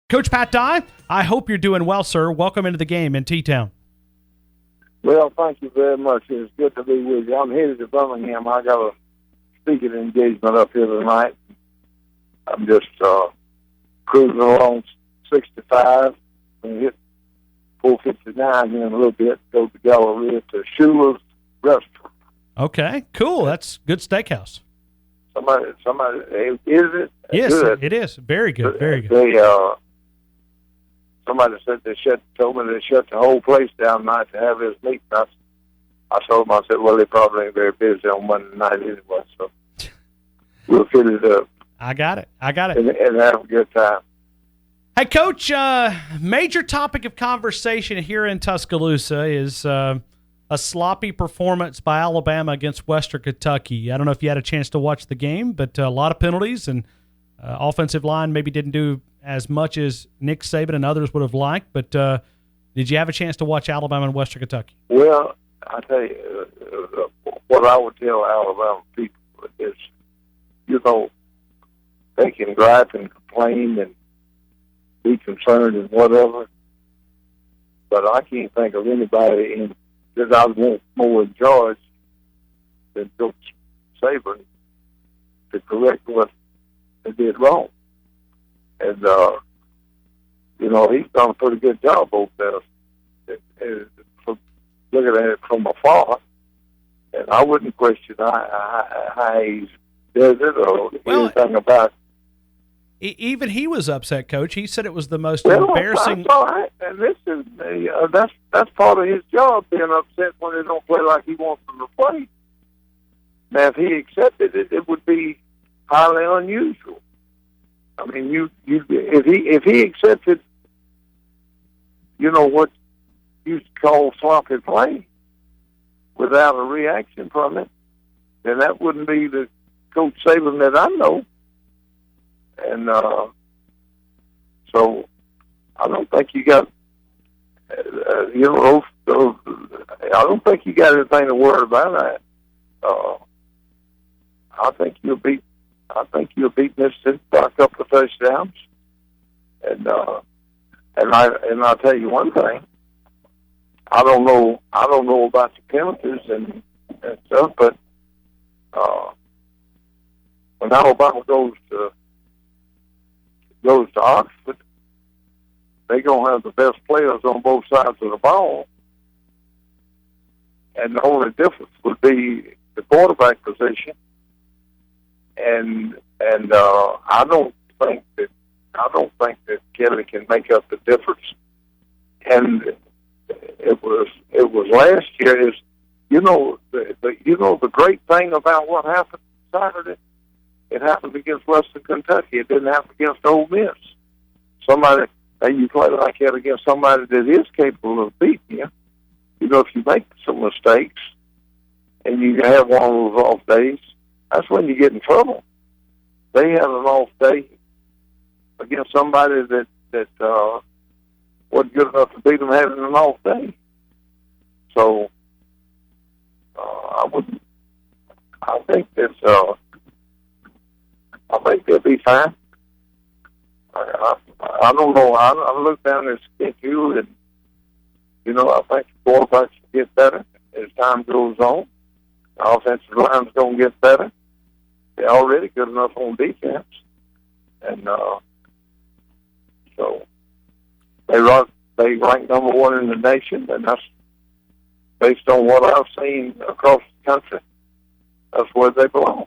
Coach Pat Dye, I hope you're doing well, sir. Welcome into the game in T-Town. Well, thank you very much. It's good to be with you. I'm headed to Birmingham. I got a speaking engagement up here tonight. I'm just cruising along 65 and hit 459 here in a little bit. Go to Galleria to Shula's Restaurant. Okay, cool. That's good steakhouse. Somebody, is it? Yes, good. it is. Very good, very good. They, somebody said told me they shut the whole place down tonight to have his meeting. I told them, I said, well, they probably ain't very busy on Monday night anyway, so we'll fill it up. I got it. And have a good time. Hey, Coach, major topic of conversation here in Tuscaloosa is a sloppy performance by Alabama against Western Kentucky. I don't know if you had a chance to watch the game, but a lot of penalties, and offensive line maybe didn't do as much as Nick Saban and others would have liked, but did you have a chance to watch Alabama and Western Kentucky? Well, I tell you, what I would tell Alabama people is, they can gripe and complain and be concerned and whatever, but I can't think of anybody that I want more in charge than Coach Saban to correct what they did wrong. And, he's done a pretty good job over there. Looking at it from afar, and I wouldn't question how he does it or anything about it. Even he was upset, Coach. He said it was the most embarrassing. That's all right. And listen, that's part of his job, being upset when they don't play like he wants them to play. Now, if he accepted it, it would be highly unusual. I mean, if he accepted, what you call sloppy play without a reaction from it, then that wouldn't be the Coach Saban that I know. And so I don't think you got, I don't think you got anything to worry about that. I think you'll beat Mississippi by a couple of touchdowns. And I'll tell you one thing. I don't know about the penalties and stuff, but when Alabama goes to Oxford, they're gonna have the best players on both sides of the ball, and the only difference would be the quarterback position. And I don't think that Kelly can make up the difference. And it was last year. Is the great thing about what happened Saturday? It happened against Western Kentucky. It didn't happen against Ole Miss. You play like that against somebody that is capable of beating you. If you make some mistakes and you have one of those off days, that's when you get in trouble. They had an off day against somebody that wasn't good enough to beat them having an off day. So I think they'll be fine. I don't know. I look down at the schedule, and I think the quarterbacks will get better as time goes on. The offensive line's going to get better. They're already good enough on defense, and so they rank number one in the nation, and that's based on what I've seen across the country. That's where they belong.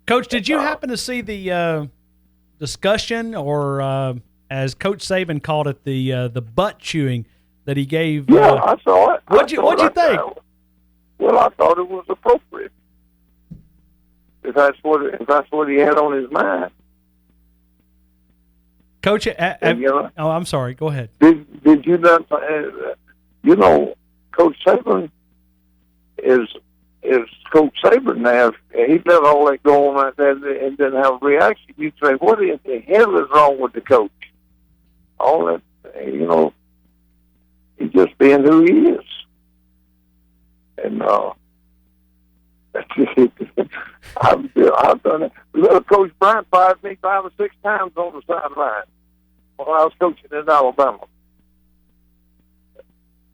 Coach, did you happen to see the discussion, or as Coach Saban called it, the butt chewing that he gave? Yeah, I saw it. What'd you think? Well, I thought it was appropriate. If that's what he had on his mind. Coach, I'm sorry. Go ahead. Did you not? Coach Saban is Coach Saban now. He let all that go on like that and didn't have a reaction. You say, what in the hell is wrong with the coach? All that, he's just being who he is. And I've done it. Little Coach Bryant fired me 5 or 6 times on the sideline. when I was coaching in Alabama.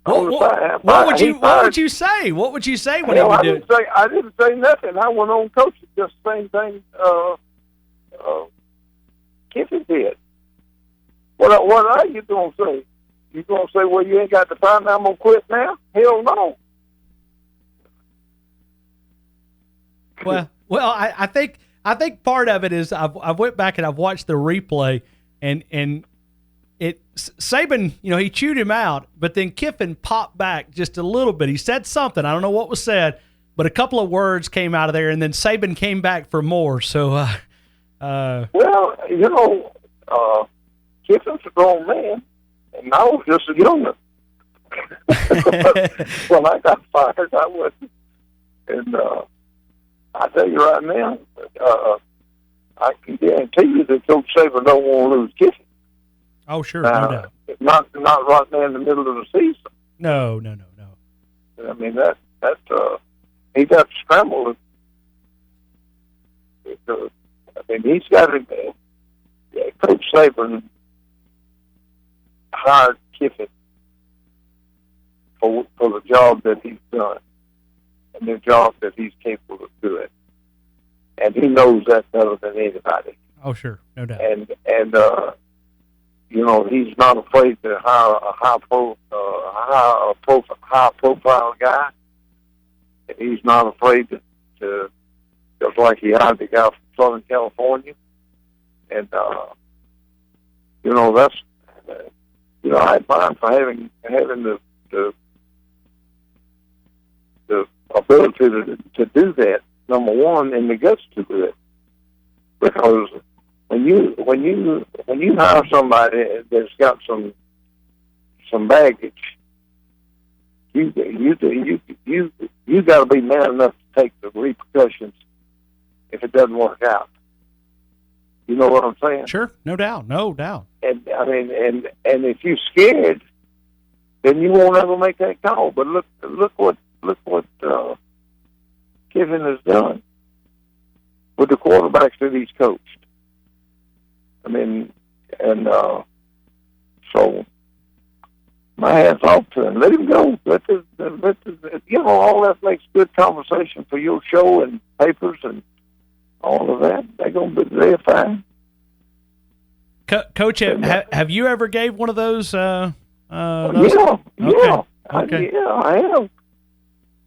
What would you say? What would you say when he would do it? I didn't say nothing. I went on coaching just the same thing Kiffin did. What are you going to say? You going to say, well, you ain't got the time, I'm going to quit now? Hell no. Well, I think part of it is I've went back and I've watched the replay, and Saban, he chewed him out, but then Kiffin popped back just a little bit. He said something. I don't know what was said, but a couple of words came out of there, and then Saban came back for more. So, well, Kiffin's a grown man, and I was just a young'un. When I got fired, I wasn't. And I tell you right now, I can guarantee you that Coach Saban don't want to lose Kiffin. Oh, sure, no doubt. Not right now in the middle of the season. No. I mean that he got to scramble. He's got to. Coach Saban hired Kiffin for the job that he's done and the job that he's capable of doing, and he knows that better than anybody. Oh, sure, no doubt. And he's not afraid to hire a high profile guy. He's not afraid to just like he hired the guy from Southern California. And that's I admire him for having the ability to do that. Number one, and the guts to do it, because when you hire somebody that's got some baggage, you got to be man enough to take the repercussions if it doesn't work out. You know what I'm saying? Sure, no doubt. And if you're scared, then you won't ever make that call. But look what Kiffin has done with the quarterbacks that he's coached. I mean, and so my hat's off to him. Let him go. All that makes good conversation for your show and papers and all of that. They're fine. Coach, have you ever gave one of those? Yeah. Okay. I have.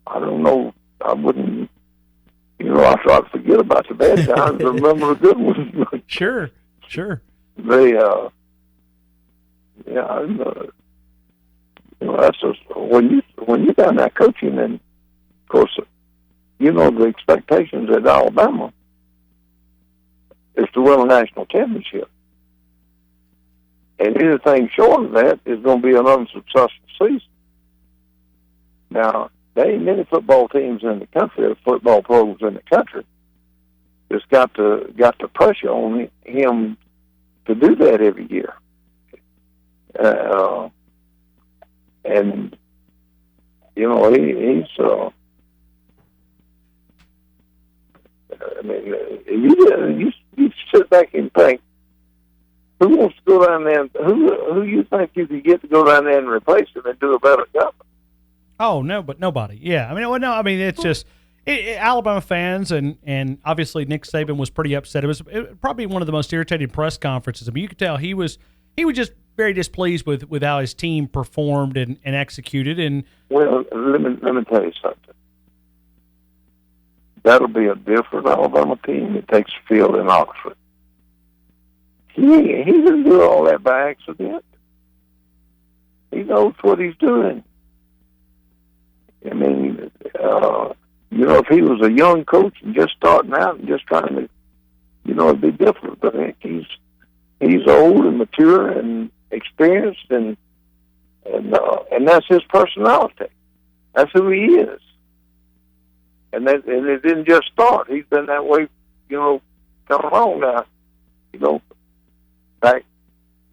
I don't know. I wouldn't. I try to forget about the bad times and remember the good ones. Sure. They, that's just when you're down there coaching, and of course, the expectations at Alabama is to win a national championship, and anything short of that is going to be an unsuccessful season. Now, there ain't many football teams in the country, or football programs in the country, that's got the pressure on him to do that every year. And he's. You sit back and think, who wants to go down there? Who you think you could get to go down there and replace him and do a better job? Oh no, but nobody. Yeah, it's just Alabama fans and obviously Nick Saban was pretty upset. It was probably one of the most irritating press conferences. I mean, you could tell he was just very displeased with how his team performed and executed. And well, let me tell you something. That'll be a different Alabama team that takes the field in Oxford. He didn't do all that by accident. He knows what he's doing. I mean, if he was a young coach and just starting out and just trying to, it'd be different. But he's old and mature and experienced, and that's his personality. That's who he is. And it didn't just start. He's been that way, come along now. Back,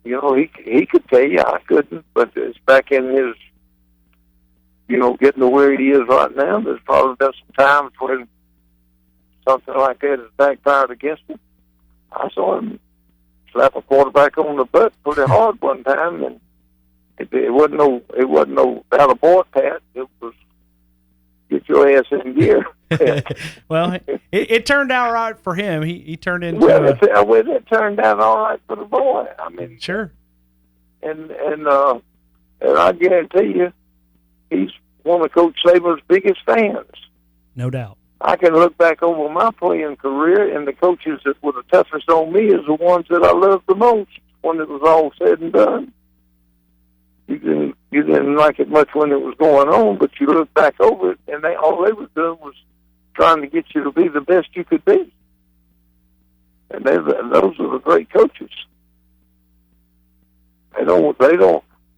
he could tell you, I couldn't, but it's back in his, getting to where he is right now. There's probably been some times when something like that has backfired against him. I saw him slap a quarterback on the butt pretty hard one time, and it wasn't no out of board pat. It was get your ass in gear. Well, it turned out right for him. He turned into it turned out all right for the boy. I mean, sure. And I guarantee you, he's one of Coach Saban's biggest fans. No doubt. I can look back over my playing career, and the coaches that were the toughest on me is the ones that I loved the most when it was all said and done. You didn't like it much when it was going on, but you look back over it, and all they was doing was trying to get you to be the best you could be. And those are the great coaches.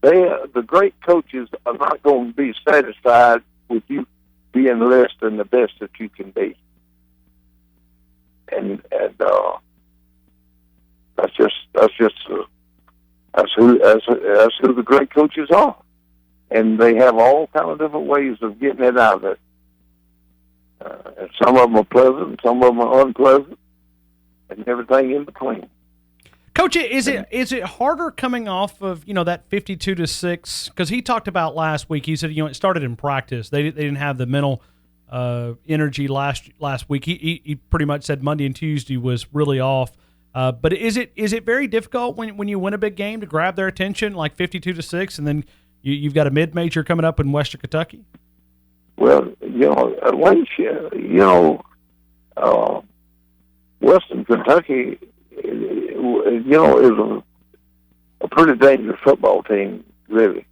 The great coaches are not going to be satisfied with you being less than the best that you can be. And that's who the great coaches are. And they have all kind of different ways of getting it out of it. And some of them are pleasant, and some of them are unpleasant, and everything in between. Coach, is it harder coming off of that 52-6? Because he talked about last week. He said it started in practice. They didn't have the mental energy last week. He pretty much said Monday and Tuesday was really off. But is it very difficult when you win a big game to grab their attention like 52-6, and then you've got a mid-major coming up in Western Kentucky? Well, Western Kentucky, is a pretty dangerous football team, really.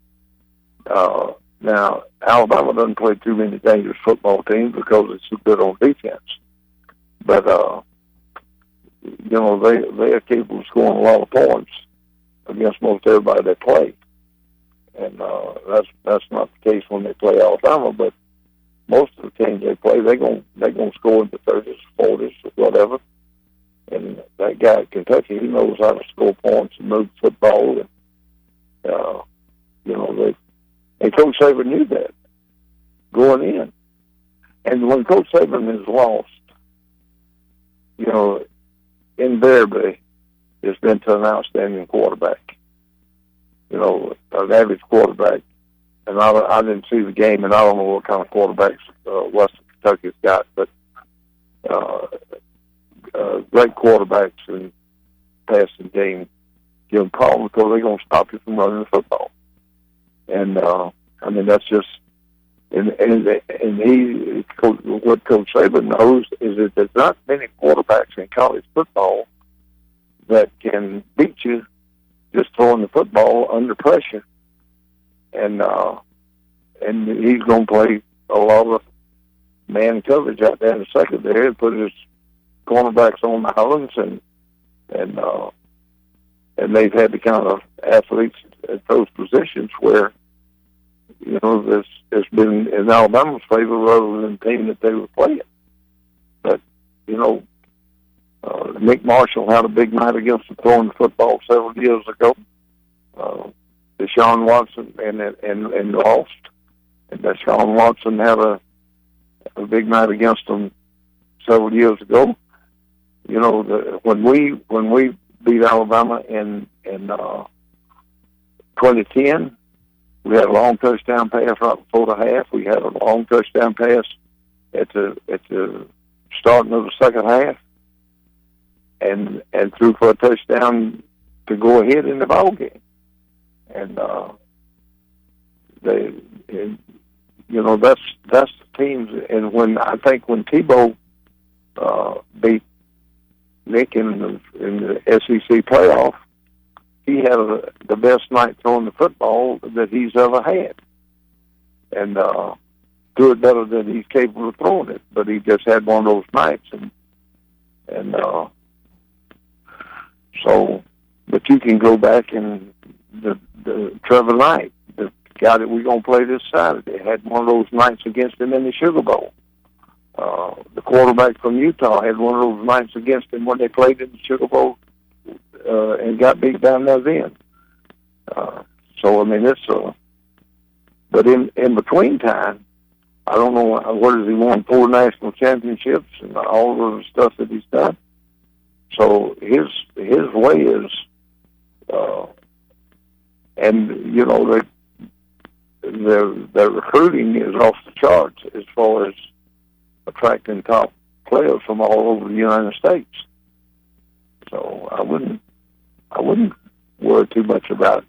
Now, Alabama doesn't play too many dangerous football teams because it's so good on defense. But, they are capable of scoring a lot of points against most everybody they play. And that's not the case when they play Alabama, but most of the teams they play, they're gonna score in the 30s, 40s, or whatever. And that guy at Kentucky, he knows how to score points and move football. And Coach Saban knew that going in. And when Coach Saban is lost, invariably it's been to an outstanding quarterback. An average quarterback. And I didn't see the game, and I don't know what kind of quarterbacks Western Kentucky's got, but great quarterbacks in passing game give them problems because they're going to stop you from running the football. And that's just what Coach Saban knows is that there's not many quarterbacks in college football that can beat you just throwing the football under pressure. And he's going to play a lot of man coverage out there in the secondary and put his cornerbacks on the islands, and they've had the kind of athletes at those positions where there's been in Alabama's favor rather than the team that they were playing. But Nick Marshall had a big night against the throwing the football several years ago. Deshaun Watson and lost, and Deshaun Watson had a big night against them several years ago. When we beat Alabama in 2010, we had a long touchdown pass right before the half. We had a long touchdown pass at the starting of the second half, and threw for a touchdown to go ahead in the ball game. And that's the teams. And when Tebow beat Nick in the SEC playoff, he had the best night throwing the football that he's ever had, and threw it better than he's capable of throwing it. But he just had one of those nights, but you can go back and the Trevor Knight, the guy that we're going to play this Saturday, had one of those nights against him in the Sugar Bowl. The quarterback from Utah had one of those nights against him when they played in the Sugar Bowl and got beat down there then. But in between time, I don't know what has he won 4 national championships and all of the stuff that he's done. So his way is, and you know, the recruiting is off the charts as far as attracting top players from all over the United States. So I wouldn't worry too much about it.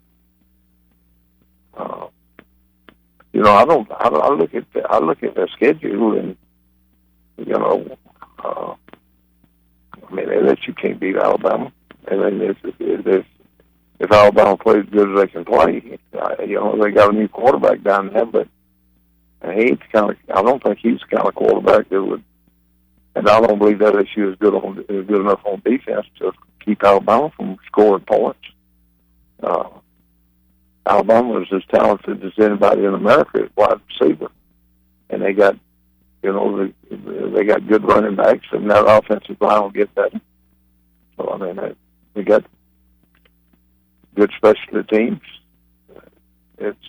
You know, I look at their schedule, and you know, I mean, that you can't beat Alabama. And then if Alabama plays as good as they can play, you know, they got a new quarterback down there, but I don't think he's the kind of quarterback that would. And I don't believe that issue is good enough on defense to keep Alabama from scoring points. Alabama is as talented as anybody in America at wide receiver, and they got, you know, they got good running backs, and that offensive line will get better. So I mean, they got good special teams. It's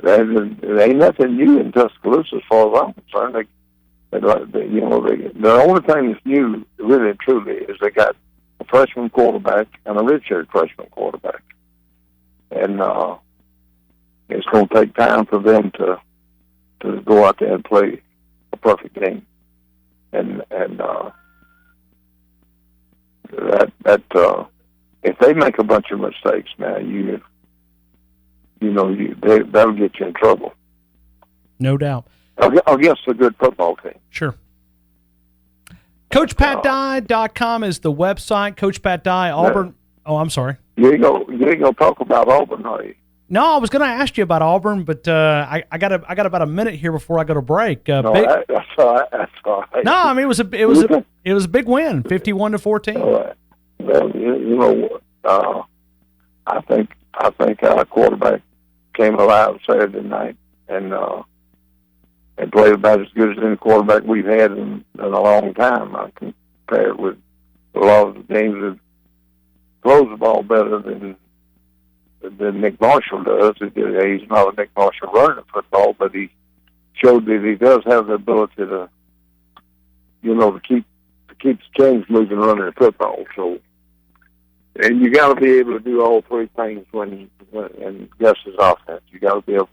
there ain't nothing new in Tuscaloosa as far as I'm concerned. The only thing that's new, really and truly, is they got a freshman quarterback and a redshirt freshman quarterback, and it's going to take time for them to go out there and play a perfect game, and if they make a bunch of mistakes, man, that'll get you in trouble. No doubt. Against a good football team. Sure. CoachPatDye.com is the website. Coach Pat Dye, Auburn. Oh, I'm sorry. You ain't gonna talk about Auburn, are you? No, I was going to ask you about Auburn, but I got about a minute here before I go to break. That's all right. That's all right. No, I mean it was a big win, 51-14. All right. Well, I think our quarterback came alive Saturday night and played about as good as any quarterback we've had in a long time. I compare it with a lot of the games that throws the ball better than Nick Marshall does. He's not a Nick Marshall running football, but he showed that he does have the ability to keep the chains moving running the football. So, and you got to be able to do all three things when Gus's offense. You got to be able to,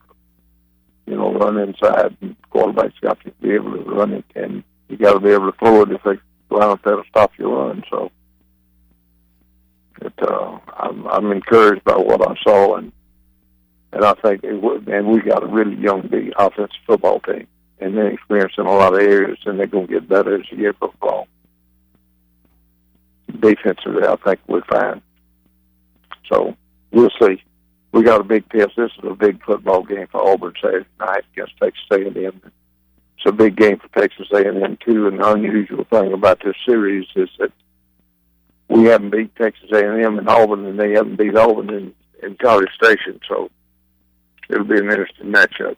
run inside, and quarterback's got to be able to run it, and you got to be able to throw it if they line up there to stop your run. So, I'm encouraged by what I saw, and I think we got a really young, big offensive football team, and they're experienced in a lot of areas, and they're going to get better as the year goes on. Defensively, I think we're fine. So we'll see. We got a big test. This is a big football game for Auburn Saturday night against Texas A&M. It's a big game for Texas A&M too. And the unusual thing about this series is that we haven't beat Texas A&M in Auburn, and they haven't beat Auburn in College Station. So it'll be an interesting matchup.